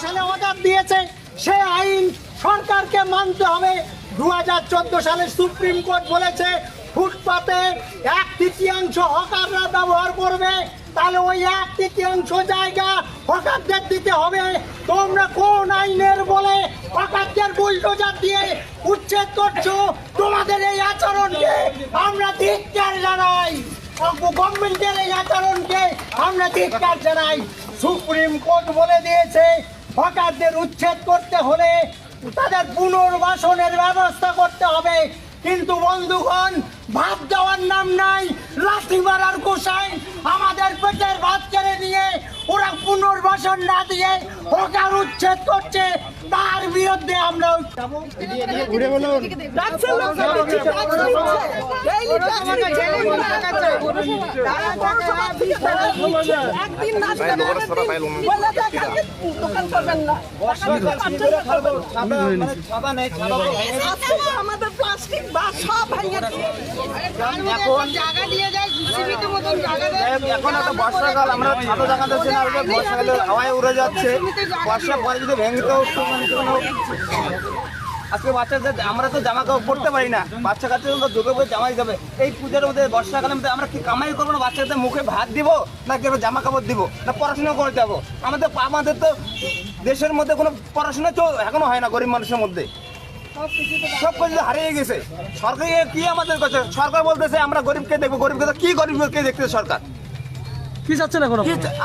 সালে অর্ডার দিয়েছে সে আইন সরকারকে মানতে হবে। 2014 সালে সুপ্রিম কোর্ট বলেছে ফুটপাতে 1/3 হকাররা ব্যবহার করবে, তাহলে ওই 1/3 জায়গা হকারদের দিতে হবে। তোমরা কোন আইনের বলে হকারদের বুলডোজার দিয়ে উচ্ছেদ করছো? তোমাদের এই আচরণকে আমরা ধিক্কার জানাই, গভর্নমেন্টের এই আচরণকে আমরা ধিক্কার জানাই। সুপ্রিম কোর্ট বলে দিয়েছে হকারদের উচ্ছেদ করতে হলে তাদের পুনর্বাসনের ব্যবস্থা করতে হবে, কিন্তু বন্ধুগণ ভাত দেওয়ার নাম নাই, লাঠি মারার গোসাই আমাদের পেটের ভাত কেড়ে নিয়ে ওরা পুনর্বাসন না দিয়ে হকার উচ্ছেদ করছে, তার বিরুদ্ধে আমরা আমাদের প্লাস্টিক বা সব এখন একটা বর্ষাকাল, আমরা ছাতা দেখা যাচ্ছে না, বর্ষাকালে হাওয়ায় উড়ে যাচ্ছে, বর্ষা পরে যদি ভেঙে আজকে বাচ্চাদের আমরা তো জামা কাপড় পরতে পারি না, বাচ্চা কাচ্চা দুর্গাপুজোর জামাই যাবে, এই পূজার মধ্যে বর্ষাকালের মধ্যে আমরা কি কামাই করবো না? বাচ্চাদের মুখে ভাত দিব না কি জামা কাপড় দিব না পড়াশোনা করে যাবো? আমাদের তো দেশের মধ্যে কোনো পড়াশোনা তো এখনো হয় না, গরিব মানুষের মধ্যে সব কিছু হারিয়ে গেছে। সরকার কি আমাদের কাছে? সরকার বলতেছে আমরা গরিবকে দেখবো, গরিবকে কি গরিবকে দেখতেছে সরকার? কি চাচ্ছেন এখন?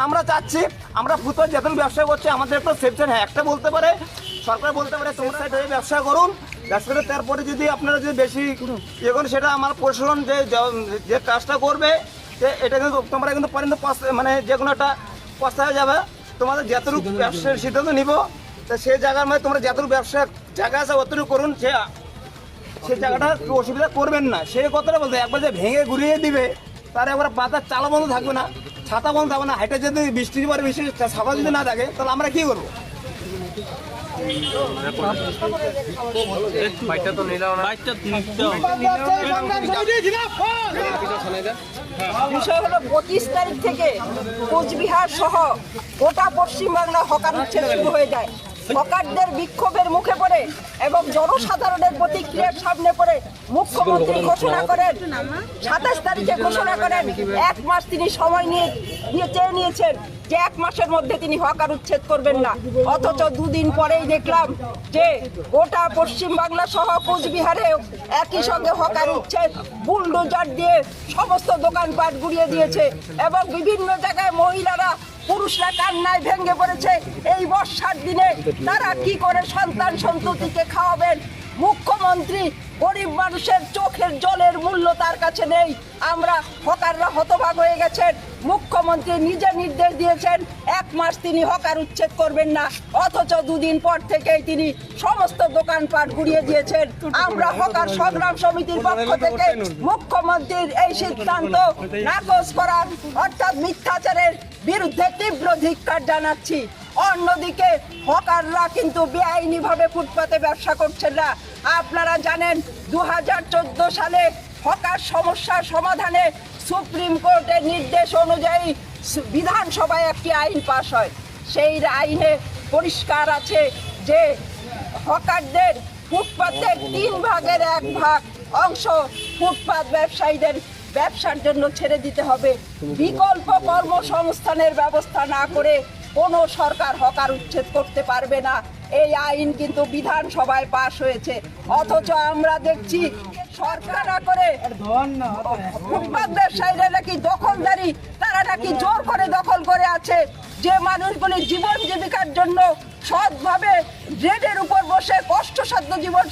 আমরা চাচ্ছি আমরা ফুটপাত যেমন ব্যবসা করছি আমাদের একটা সেফটি, হ্যাঁ একটা বলতে পারে সরকার বলতে পারে তোমার সাইড হয়ে ব্যবসা করুন, ব্যবসা করে তারপরে যদি আপনারা যদি বেশি এখন সেটা আমার প্রশাসন যে কাজটা করবে এটা কিন্তু তোমরা কিন্তু মানে যে কোনো একটা পস্তা হয়ে যাবে, তোমাদের যতটুকু ব্যবসার সিদ্ধান্ত নিব তা সেই জায়গার মধ্যে তোমরা যতটুকু ব্যবসার জায়গা আছে অতটুকু করুন, সেই জায়গাটা অসুবিধা করবেন না। সেই কথাটা বলতে একবার যে ভেঙে ঘুরিয়ে দিবে তার একবার পাতার চালা বন্ধ থাকবে না, ছাতা বন্ধ থাকবে না, হাইটে যদি বৃষ্টি পরে বৃষ্টি ছাতা যদি না থাকে তাহলে আমরা কি করবো? বিষয় হলো 25 তারিখ থেকে কোচবিহার সহ গোটা পশ্চিমবাংলা হকার উচ্ছেদ শুরু হয়ে যায়। হকারদের বিক্ষোভের মুখে পড়ে এবং জনসাধারণের প্রতিক্রিয়ার সামনে পড়ে মুখ্যমন্ত্রী ঘোষণা করেন 27 তারিখে ঘোষণা করেন 1 মাস তিনি সময় চেয়ে নিয়েছেন যে 1 মাসের মধ্যে তিনি হকার উচ্ছেদ করবেন না। অথচ দুদিন পরেই দেখলাম যে গোটা পশ্চিমবাংলা সহ কোচবিহারে একই সঙ্গে হকার উচ্ছেদ বুলডোজার দিয়ে সমস্ত দোকানপাট গুড়িয়ে দিয়েছে এবং বিভিন্ন জায়গায় মহিলারা পুরুষরা কান্নায় ভেঙে পড়েছে। এই বর্ষার দিনে তারা কি করে সন্তান সন্ততিকে খাওয়াবেন? মুখ্যমন্ত্রী গরিব মানুষের চোখের জলের মূল্য তার কাছে নেই। আমরা হকাররা হতভাগ হয়ে গেছেন। মুখ্যমন্ত্রী নিজে নির্দেশ দিয়েছেন 1 মাস তিনি হকার উচ্ছেদ করবেন না, অথচ দুদিন পর থেকেই তিনি সমস্ত দোকানপাট গুড়িয়ে দিয়েছেন। আমরা হকার সংগ্রাম সমিতির পক্ষ থেকে মুখ্যমন্ত্রীর এই সিদ্ধান্ত নাকচ করার অর্থাৎ মিথ্যাচারের বিরুদ্ধে তীব্র ধিক্কার জানাচ্ছি। অন্যদিকে হকাররা কিন্তু বেআইনিভাবে ফুটপাতে ব্যবসা করছেন না। আপনারা জানেন 2014 সালে হকার সমস্যার সমাধানে সুপ্রিম কোর্টের নির্দেশ অনুযায়ী বিধানসভায় একটি আইন পাশ হয়। সেই আইনে পরিষ্কার আছে যে হকারদের ফুটপাতের 3 ভাগের 1 ভাগ অংশ ফুটপাত ব্যবসায়ীদের ব্যবসার জন্য ছেড়ে দিতে হবে। বিকল্প কর্মসংস্থানের ব্যবস্থা না করে কোনো সরকার হকার উচ্ছেদ করতে পারবে না। এই আইন কিন্তু বিধানসভায় পাশ হয়েছে, অথচ আমরা দেখছি সরকার না করে ফুটপাত ব্যবসায়ীরা নাকি দখলদারি, তারা নাকি জোর করে দখল করে আছে। যে মানুষগুলি জীবন জীবিকার জন্য সৎভাবে ড্রেনের উপর বসে কষ্টসাধ্য জীবন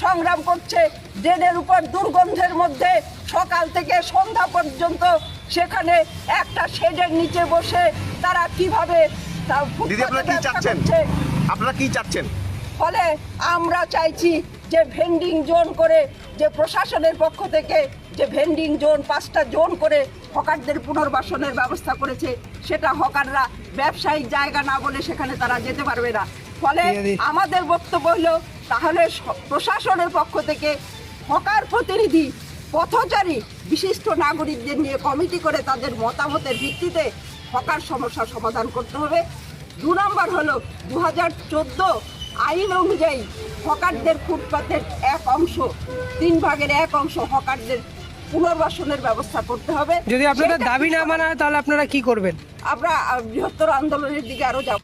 সংগ্রাম করছে, ড্রেনের উপর দুর্গন্ধের মধ্যে সকাল থেকে সন্ধ্যা পর্যন্ত সেখানে একটা শেডের নিচে বসে তারা কিভাবে আপনারা কি চাচ্ছেন? ফলে আমরা চাইছি যে ভেন্ডিং জোন করে, যে প্রশাসনের পক্ষ থেকে যে ভেন্ডিং জোন 5টা জোন করে হকারদের পুনর্বাসনের ব্যবস্থা করেছে, সেটা হকাররা ব্যবসায়িক জায়গা না বলে সেখানে তারা যেতে পারবে না। ফলে আমাদের বক্তব্য হলো তাহলে প্রশাসনের পক্ষ থেকে হকার প্রতিনিধি, পথচারী, বিশিষ্ট নাগরিকদের নিয়ে কমিটি করে তাদের মতামতের ভিত্তিতে হকার সমস্যার সমাধান করতে হবে। 2 নম্বর হলো 2014 আইন অনুযায়ী হকারদের ফুটপাতের 1 অংশ, 3 ভাগের 1 অংশ হকারদের পুনর্বাসনের ব্যবস্থা করতে হবে। যদি আপনাদের দাবি না মানা হয় তাহলে আপনারা কি করবেন? আমরা বৃহত্তর আন্দোলনের দিকে আরো যাব।